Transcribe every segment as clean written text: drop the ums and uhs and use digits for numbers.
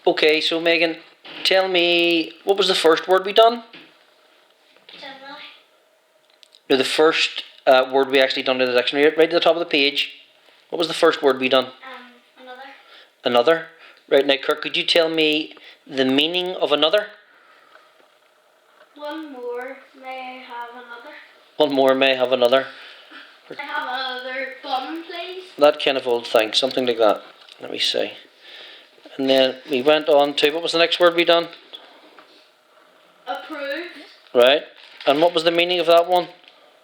Okay, so Megan, tell me, what was the first word we done? Generally. No, the first word we actually done in the dictionary, right at the top of the page. What was the first word we done? Another. Another. Right, now Kirk, could you tell me the meaning of another? One more may have another. One more may have another. May I have another bun, please? That kind of old thing, something like that. Let me see. And then we went on to, what was the next word we done? Approved. Right. And what was the meaning of that one?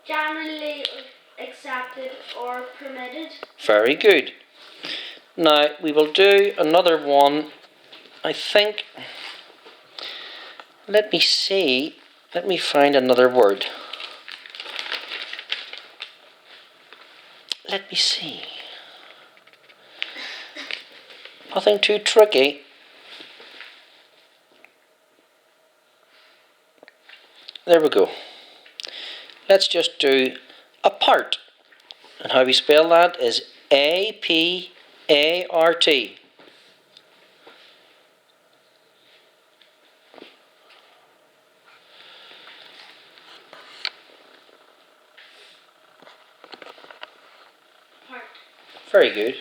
Generally accepted or permitted. Very good. Now, we will do another one, I think. Let me see. Let me find another word. Let me see. Nothing too tricky. There we go. Let's just do apart. And how we spell that is A-P-A-R-T. Part. Very good.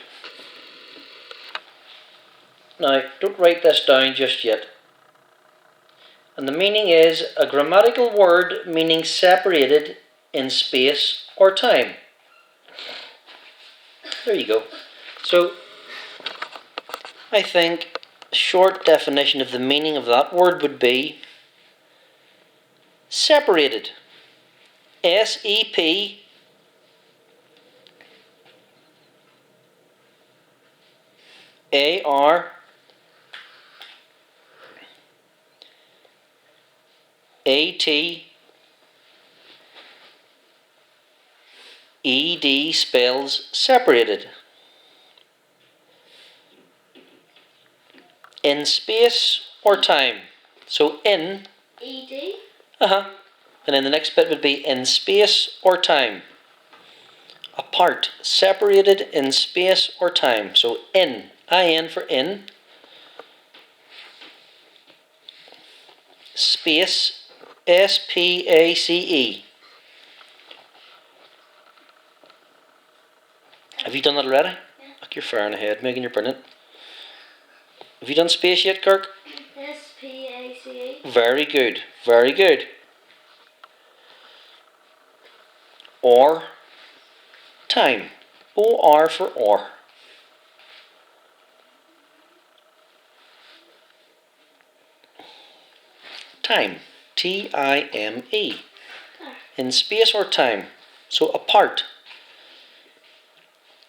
Now, don't write this down just yet. And the meaning is a grammatical word meaning separated in space or time. There you go. So, I think a short definition of the meaning of that word would be separated. S-E-P A-R A-T-E-D spells separated. In space or time. So in. E-D. And then the next bit would be in space or time. Apart. Separated in space or time. So in. I-N for in. Space. S-P-A-C-E. Have you done that already? Yeah. Look, you're far ahead, Megan, you're brilliant. Have you done space yet, Kirk? S-P-A-C-E. Very good, very good. Or time. O-R for or. Time. T-I-M-E. In space or time. So apart.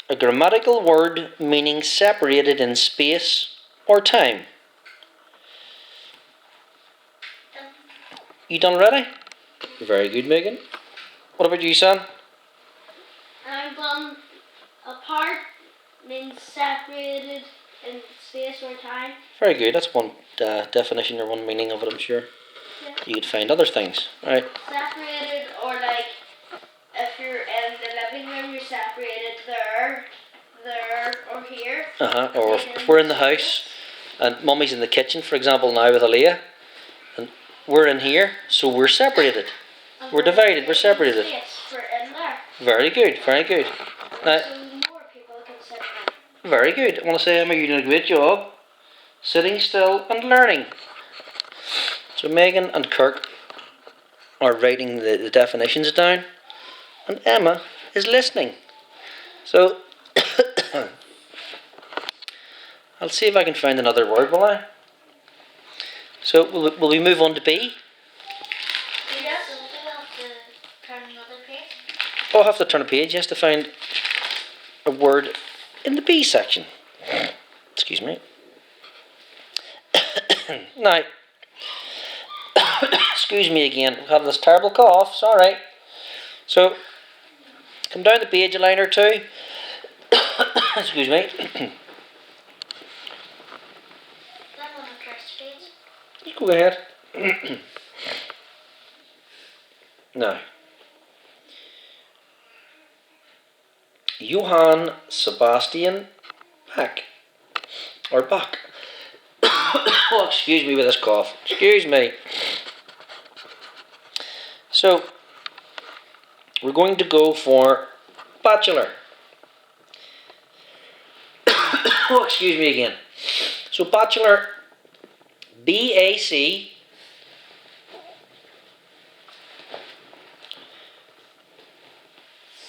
A grammatical word meaning separated in space or time. You done already? Very good, Megan. What about you, son? I'm done. Apart means separated in space or time. Very good. That's one definition or one meaning of it, I'm sure. Yeah. You could find other things. Right. Separated, or like if you're in the living room, you're separated there, or here. Or if we're in the house and Mummy's in the kitchen, for example, now with Aaliyah, and we're in here, so we're separated. We're divided. We're separated. Space, we're in there. Very good. Very good. Now, So more people can sit down. very good. I want to say, Emma, you did a great job sitting still and learning. So Megan and Kirk are writing the definitions down, and Emma is listening. So I'll see if I can find another word, will I? So will we move on to B? Yes, so we'll have to turn another page. I'll have to turn a page, yes, to find a word in the B section. Excuse me. Now, excuse me again, I have this terrible cough, it's alright. So, come down the page a line or two. Excuse me. That on the first page. You go ahead. Now, Johann Sebastian Bach, or Bach. Oh, excuse me with this cough. Excuse me. So, we're going to go for bachelor. Oh, excuse me again. So, bachelor, B-A-C,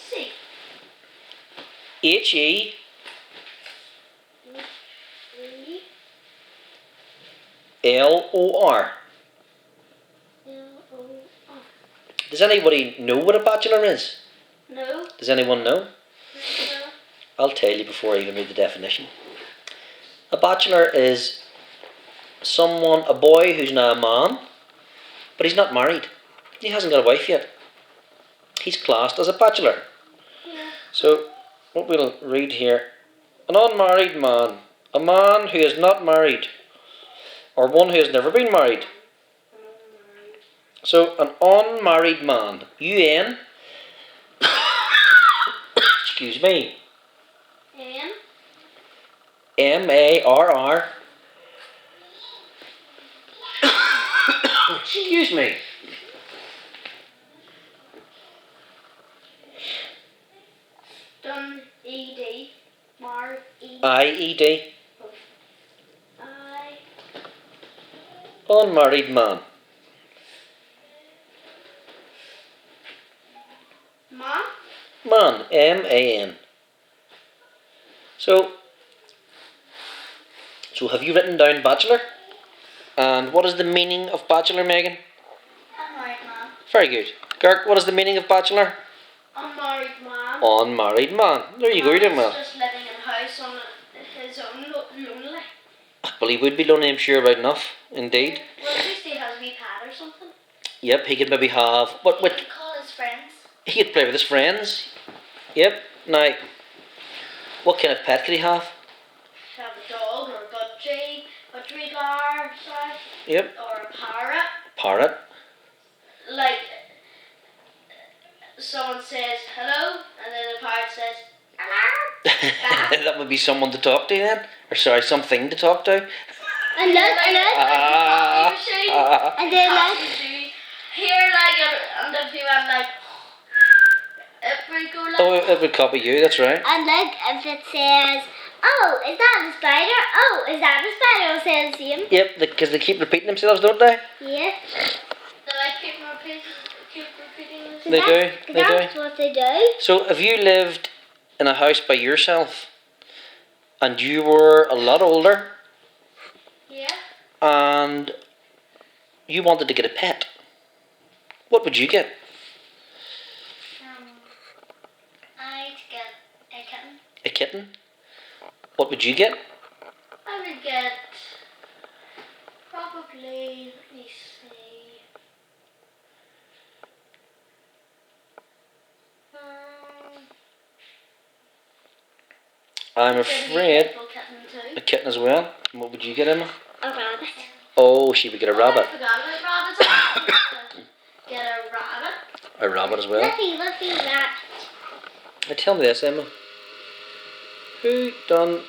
C. H-E, E. L-O-R. L-O-R. Does anybody know what a bachelor is? No. Does anyone know? No. I'll tell you before I even read the definition. A bachelor is a boy who's now a man, but he's not married. He hasn't got a wife yet. He's classed as a bachelor. Yeah. So, what we'll read here, an unmarried man, a man who is not married, or one who has never been married. So, an unmarried man, U-N, excuse me, N. M-A-R-R, excuse me, Done. E-D. Mar. E. I-E-D, I. unmarried man. Ma. Man, M-A-N. So have you written down bachelor? And what is the meaning of bachelor, Megan? Unmarried man. Very good. Kirk, what is the meaning of bachelor? Unmarried man. Unmarried man. There you go, you're doing well. Just living in a house on his own, lonely. Well, he would be lonely, I'm sure, right enough. Indeed. Well, at least he has a wee pad or something. Yep, he could maybe have... What? He can call his friends. He could play with his friends. Yep. Now, what kind of pet could he have? Have a dog or a budgie, budgerigar, sorry. Yep. Or a parrot. Parrot. Like, someone says hello, and then the parrot says hello. That would be someone to talk to then? Or sorry, something to talk to? And then, and then like, here like, and the people are like, it would go like. Oh, it would copy you, that's right. And like, if it says, oh, is that a spider? Oh, is that a spider? It'll say the same. Yep, because they keep repeating themselves, don't they? Yeah. They like keep repeating themselves. They do. That's what they do. So, if you lived in a house by yourself and you were a lot older Yeah. and you wanted to get a pet, what would you get? I'd get a kitten. A kitten? What would you get? I would get probably, let me see. I'm Get afraid a kitten too. a kitten as well. And what would you get, Emma? A rabbit. Oh, she would get a rabbit. I forgot about rabbits. Get a rabbit. A rabbit as well. Let's see that. Now tell me this, Emma. Who done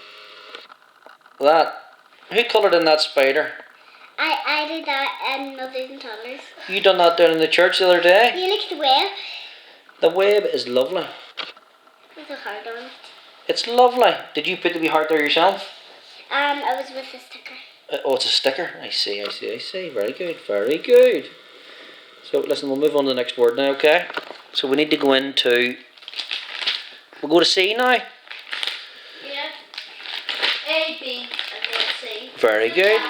that? Who coloured in that spider? I did that in Mothers and Toddlers. You done that down in the church the other day? You look at the web. The web is lovely. There's a heart on it. It's lovely. Did you put the wee heart there yourself? I was with a sticker. Oh, it's a sticker. I see. Very good, very good. So, listen, we'll move on to the next word now, okay? So, we need to go into... We'll go to C now. Yeah. A, B, and then C. Very good.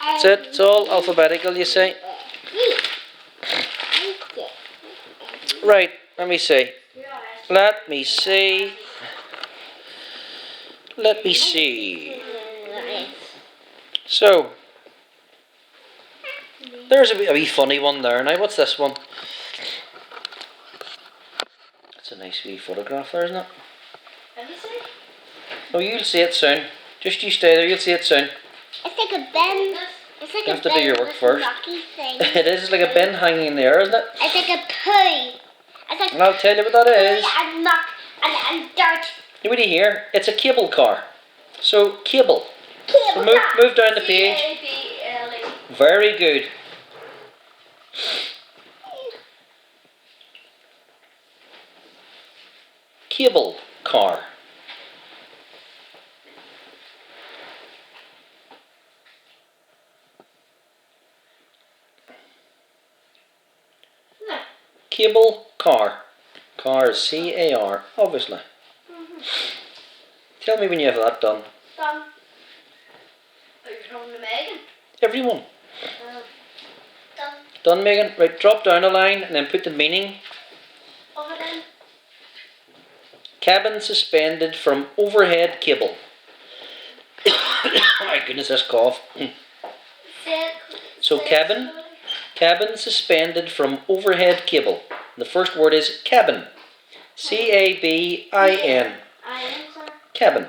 That's it. It's all alphabetical, you see. Right, let me see. Let me see. Let me see. So, there's a wee funny one there. Now, what's this one? That's a nice wee photograph there, isn't it? Have you seen? Oh, you'll see it soon. Just you stay there, you'll see it soon. It's like a bin. It's like You have to do your work first. thing. It is like a bin hanging in the air, isn't it? It's like a poo. It's like And I'll tell you what that is. and muck and dirt. What do you hear? It's a cable car. So, cable. So move down the page. C-A-B-L-E. Very good. Cable car. No. Cable car. Car is C-A-R, obviously. Tell me when you have that done. Done. Are you talking to Megan? Everyone. Done. Done, Megan? Right, drop down a line and then put the meaning. Of it in. Cabin suspended from overhead cable. Oh my goodness, this cough. So cabin suspended from overhead cable. The first word is cabin. C-A-B-I-N. I-N, sir. Cabin.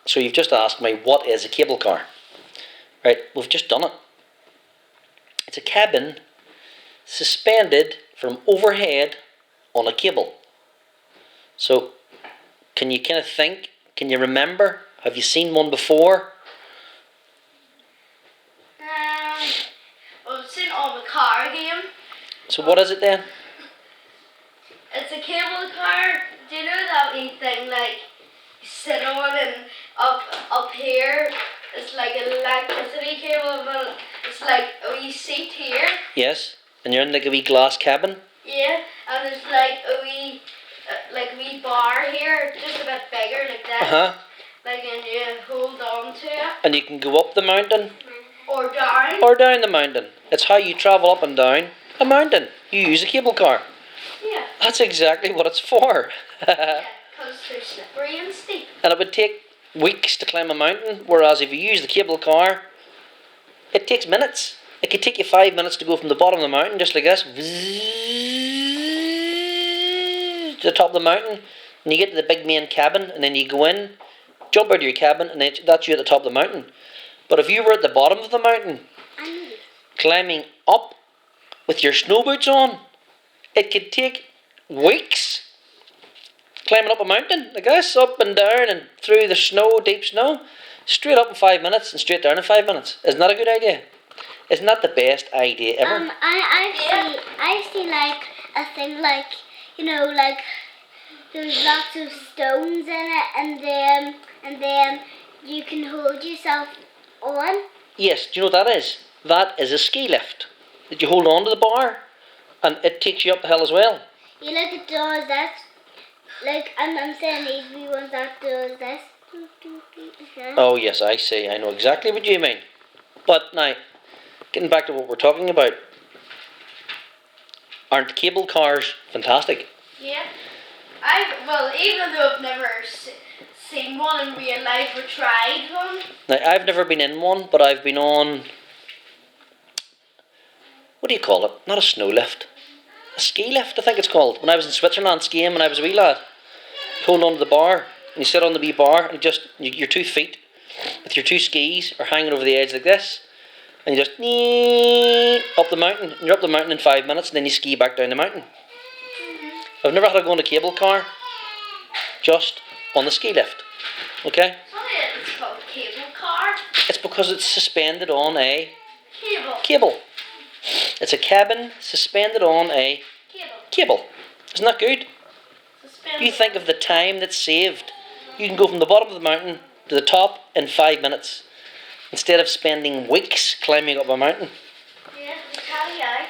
So you've just asked me, what is a cable car? Right, we've just done it. It's a cabin suspended from overhead on a cable. So, can you kind of think? Can you remember? Have you seen one before? Well, I've seen it on the car game. So what is it then? It's a cable car. Do you know that wee thing like you sit on and up here? It's like an electricity cable, but it's like a wee seat here. Yes, and you're in like a wee glass cabin. Yeah, and there's like a wee bar here, just a bit bigger like that. Like, and you hold on to it. And you can go up the mountain. Or down. Or down the mountain. It's how you travel up and down a mountain. You use a cable car. Yeah. That's exactly what it's for. Yeah, because they're slippery and steep. And it would take weeks to climb a mountain, whereas if you use the cable car, it takes minutes. It could take you 5 minutes to go from the bottom of the mountain, just like this, to the top of the mountain, and you get to the big main cabin, and then you go in, jump out of your cabin, and then that's you at the top of the mountain. But if you were at the bottom of the mountain, climbing up with your snow boots on, it could take weeks climbing up a mountain like this, up and down and through the snow, deep snow, straight up in 5 minutes and straight down in 5 minutes. Isn't that a good idea? Isn't that the best idea ever? I see like a thing like, you know, like there's lots of stones in it, and then you can hold yourself on. Yes, do you know what that is? That is a ski lift. That you hold on to the bar and it takes you up the hill as well. You like it does that. Like I'm saying these wee ones that does this. Oh yes, I see. I know exactly what you mean. But now, getting back to what we're talking about, aren't cable cars fantastic? Yeah. Even though I've never seen one in real life or tried one. Now, I've never been in one, but I've been on, what do you call it? Not a snow lift. A ski lift, I think it's called. When I was in Switzerland skiing when I was a wee lad. You hold on to the bar, and you sit on the wee bar, and your 2 feet with your 2 skis are hanging over the edge like this. And you just up the mountain. And you're up the mountain in 5 minutes, and then you ski back down the mountain. I've never had to go on a cable car, just on the ski lift. Okay? It's called a cable car. It's because it's suspended on a Cable. It's a cabin suspended on a cable. Isn't that good? You think of the time that's saved. You can go from the bottom of the mountain to the top in 5 minutes, instead of spending weeks climbing up a mountain. Yeah, it would tire you out.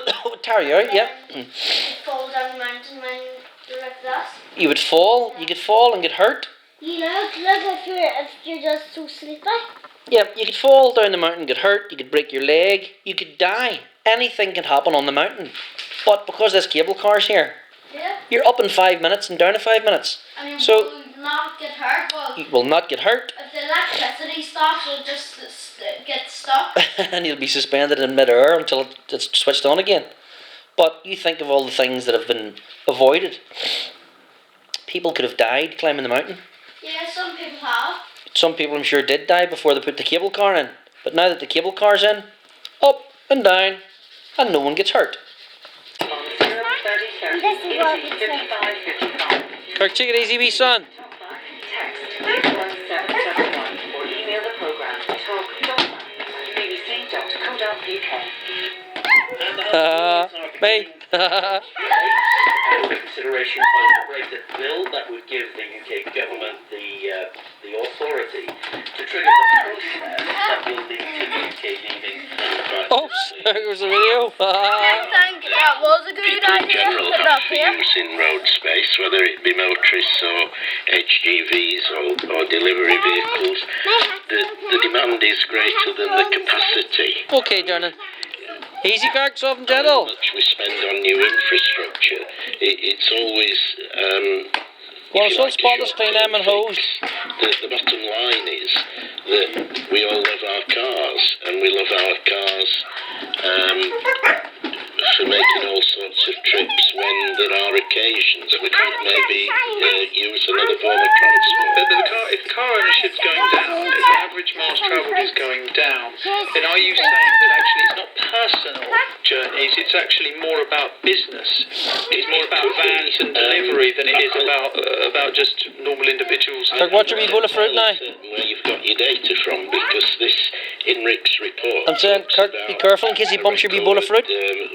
It would tire you out, yeah. You'd fall down the mountain when you're like this. You would fall. You could fall and get hurt. You look if you're just so sleepy. Yeah, you could fall down the mountain, get hurt. You could break your leg. You could die. Anything can happen on the mountain. But because there's cable cars here, you're up in 5 minutes and down in 5 minutes. I mean, So will not get hurt. Well, you will not get hurt. If the electricity stops, you'll just get stuck. And you'll be suspended in mid-air until it's switched on again. But you think of all the things that have been avoided. People could have died climbing the mountain. Yeah, some people have. Some people I'm sure did die before they put the cable car in. But now that the cable car's in, up and down, and no one gets hurt. This is what it's like. Kirk, take it easy, wee son. Text 817 Me. Consideration of the Brexit bill that would give the UK government the authority to trigger the process that will lead to the UK leaving. Oops, there was a video. I think that was a good People in idea. general Put it have up for here. use in road space, whether it be motorists or HGVs or delivery vehicles. The demand is greater than the capacity. Okay, darling. Easy, Kirk, soft and gentle. How much we spend on new infrastructure, it's always Well, if you so like, a spotless clean short-term them and hose. fix. The bottom line is that we all love our cars, and we love our cars for making all sorts of trips when there are occasions. We could maybe use another form of transport. If car ownership's going down, if average miles travelled is going down, then are you saying that actually it's not personal journeys, it's actually more about business? It's more about vans and delivery than it is about just normal individuals? Kirk, watch your wee bowl of fruit now. Where you've got your data from, because this INRICS report. I'm saying, Kirk, be careful in case he bumps your wee bowl of fruit.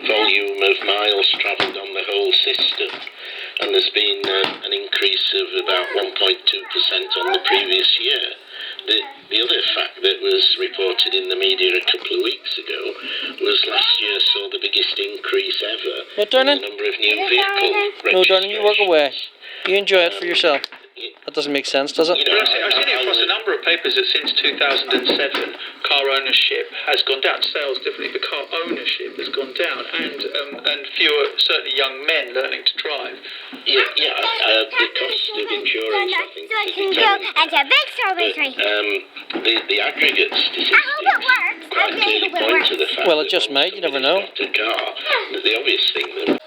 Volume of miles travelled on the whole system, and there's been an increase of about 1.2% on the previous year. The other fact that was reported in the media a couple of weeks ago was last year saw the biggest increase ever What, in the darling? number of new vehicle registrations. No, darling, you walk away. You enjoy it for yourself. That doesn't make sense, does it? You know, I've seen it across a number of papers that since 2007, car ownership has gone down. Sales definitely, but car ownership has gone down, and fewer, certainly young men learning to drive. The cost of insurance, I think, And a big strawberry tree. the aggregate statistics quite clearly point to the fact Well, it that just once might, you never somebody's know. got a car, the obvious thing that